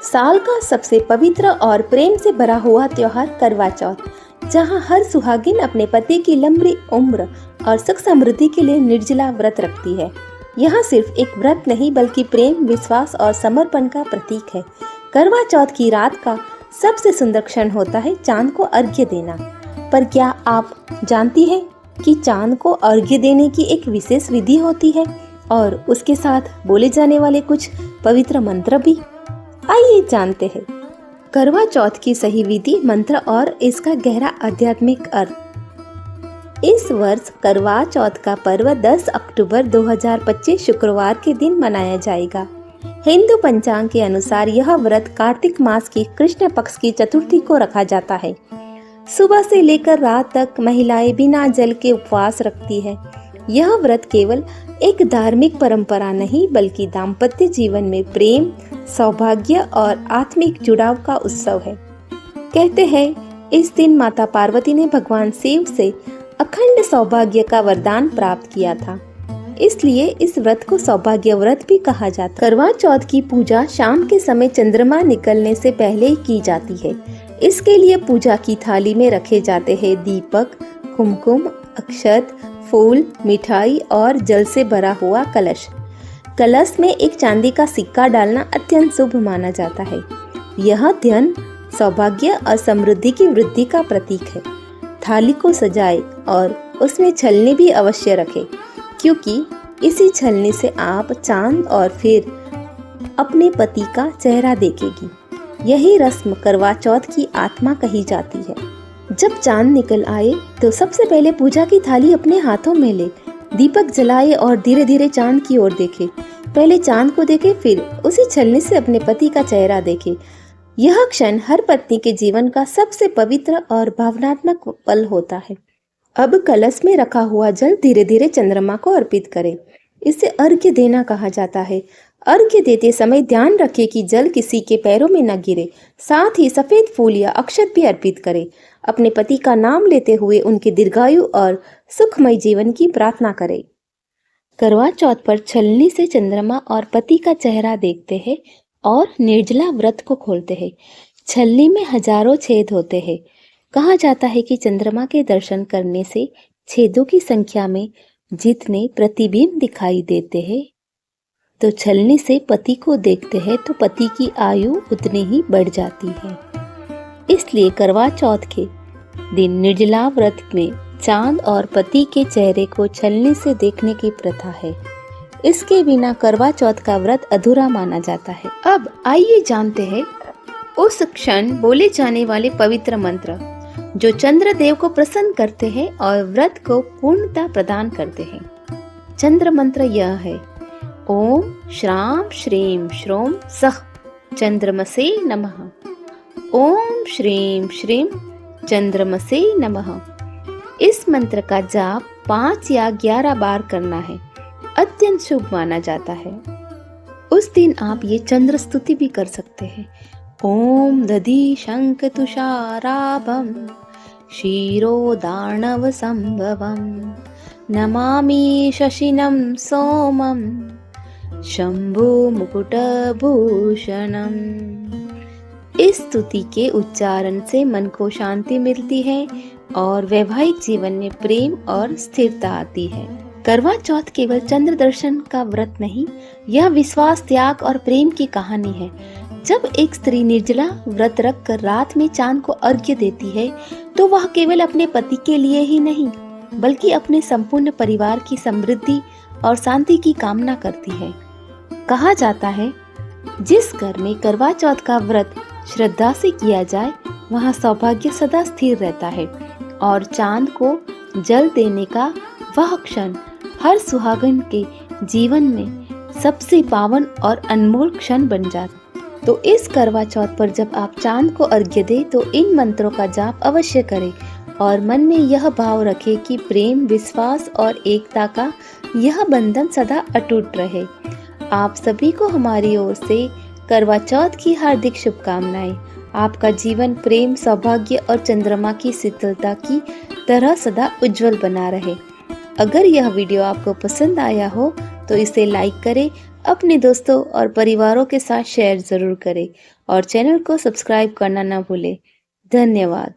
साल का सबसे पवित्र और प्रेम से भरा हुआ त्योहार करवा चौथ, जहां हर सुहागिन अपने पति की लंबी उम्र और सुख समृद्धि के लिए निर्जला व्रत रखती है। यह सिर्फ एक व्रत नहीं बल्कि प्रेम, विश्वास और समर्पण का प्रतीक है। करवा चौथ की रात का सबसे सुंदर क्षण होता है चांद को अर्घ्य देना। पर क्या आप जानती हैं कि चांद को अर्घ्य देने की एक विशेष विधि होती है और उसके साथ बोले जाने वाले कुछ पवित्र मंत्र भी? आइए जानते हैं करवा चौथ की सही विधि, मंत्र और इसका गहरा आध्यात्मिक अर्थ। इस वर्ष करवा चौथ का पर्व 10 अक्टूबर 2025 शुक्रवार के दिन मनाया जाएगा। हिंदू पंचांग के अनुसार यह व्रत कार्तिक मास की कृष्ण पक्ष की चतुर्थी को रखा जाता है। सुबह से लेकर रात तक महिलाएं बिना जल के उपवास रखती है। यह व्रत केवल एक धार्मिक परंपरा नहीं बल्कि दाम्पत्य जीवन में प्रेम, सौभाग्य और आत्मिक जुड़ाव का उत्सव है। कहते हैं इस दिन माता पार्वती ने भगवान शिव से अखंड सौभाग्य का वरदान प्राप्त किया था, इसलिए इस व्रत को सौभाग्य व्रत भी कहा जाता है। करवा चौथ की पूजा शाम के समय चंद्रमा निकलने से पहले ही की जाती है। इसके लिए पूजा की थाली में रखे जाते हैं दीपक, कुमकुम, अक्षत, फूल, मिठाई और जल से भरा हुआ कलश। कलश में एक चांदी का सिक्का डालना अत्यंत शुभ माना जाता है। यह धन, सौभाग्य और समृद्धि की वृद्धि का प्रतीक है। थाली को सजाए और उसमें छलनी भी अवश्य रखें, क्योंकि इसी छलनी से आप चांद और फिर अपने पति का चेहरा देखेगी। यही रस्म करवा चौथ की आत्मा कही जाती है। जब चांद निकल आए तो सबसे पहले पूजा की थाली अपने हाथों में ले, दीपक जलाए और धीरे धीरे चांद की ओर देखे। पहले चांद को देखे, फिर उसी छलनी से अपने पति का चेहरा देखे। यह क्षण हर पत्नी के जीवन का सबसे पवित्र और भावनात्मक पल होता है। अब कलश में रखा हुआ जल धीरे धीरे चंद्रमा को अर्पित करें। इसे अर्घ्य देना कहा जाता है। अर्घ्य देते समय ध्यान रखें कि जल किसी के पैरों में न गिरे। साथ ही सफेद फूल या अक्षत भी अर्पित करें। अपने पति का नाम लेते हुए उनके दीर्घायु और सुखमय जीवन की प्रार्थना करें। करवा चौथ पर छलनी से चंद्रमा और पति का चेहरा देखते हैं और निर्जला व्रत को खोलते हैं। छलनी में हजारों छेद होते हैं। कहा जाता है कि चंद्रमा के दर्शन करने से छेदों की संख्या में जितने प्रतिबिंब दिखाई देते हैं, तो छलनी से पति को देखते हैं तो पति की आयु उतनी ही बढ़ जाती है। इसलिए करवा चौथ के दिन निर्जला व्रत में चांद और पति के चेहरे को छलनी से देखने की प्रथा है। इसके बिना करवा चौथ का व्रत अधूरा माना जाता है। अब आइए जानते हैं उस क्षण बोले जाने वाले पवित्र मंत्र जो चंद्र देव को प्रसन्न करते हैं और व्रत को पूर्णता प्रदान करते हैं। चंद्र मंत्र यह है: ओम श्राम श्रीम श्रोम सह चंद्रमसे नमः। ओम श्रीम श्रीम चंद्रमसे नमः। इस मंत्र का जाप 5 या 11 बार करना है। अत्यंत शुभ माना जाता है। उस दिन आप ये चंद्र स्तुति भी कर सकते हैं। ओम दधि शंख तुषाराभम क्षीरो दानव संभवम नमामि शशिनम सोमम शंभु मुकुट भूषणम। इस स्तुति के उच्चारण से मन को शांति मिलती है और वैवाहिक जीवन में प्रेम और स्थिरता आती है। करवा चौथ केवल चंद्र दर्शन का व्रत नहीं, यह विश्वास, त्याग और प्रेम की कहानी है। जब एक स्त्री निर्जला व्रत रख कर रात में चांद को अर्घ्य देती है तो वह केवल अपने पति के लिए ही नहीं बल्कि अपने संपूर्ण परिवार की समृद्धि और शांति की कामना करती है। कहा जाता है जिस घर में करवा चौथ का व्रत श्रद्धा से किया जाए वहाँ सौभाग्य सदा स्थिर रहता है और चांद को जल देने का वह क्षण हर सुहागन के जीवन में सबसे पावन और अनमोल क्षण बन जाता। तो इस करवा चौथ पर जब आप चांद को अर्घ्य दें तो इन मंत्रों का जाप अवश्य करें और मन में यह भाव रखें कि प्रेम, विश्वास और एकता का यह बंधन सदा अटूट रहे। आप सभी को हमारी ओर से करवा चौथ की हार्दिक शुभकामनाएं। आपका जीवन प्रेम, सौभाग्य और चंद्रमा की शीतलता की तरह सदा उज्जवल बना रहे। अगर यह वीडियो आपको पसंद आया हो तो इसे लाइक करें अपने दोस्तों और परिवारों के साथ शेयर ज़रूर करें और चैनल को सब्सक्राइब करना ना भूलें। धन्यवाद।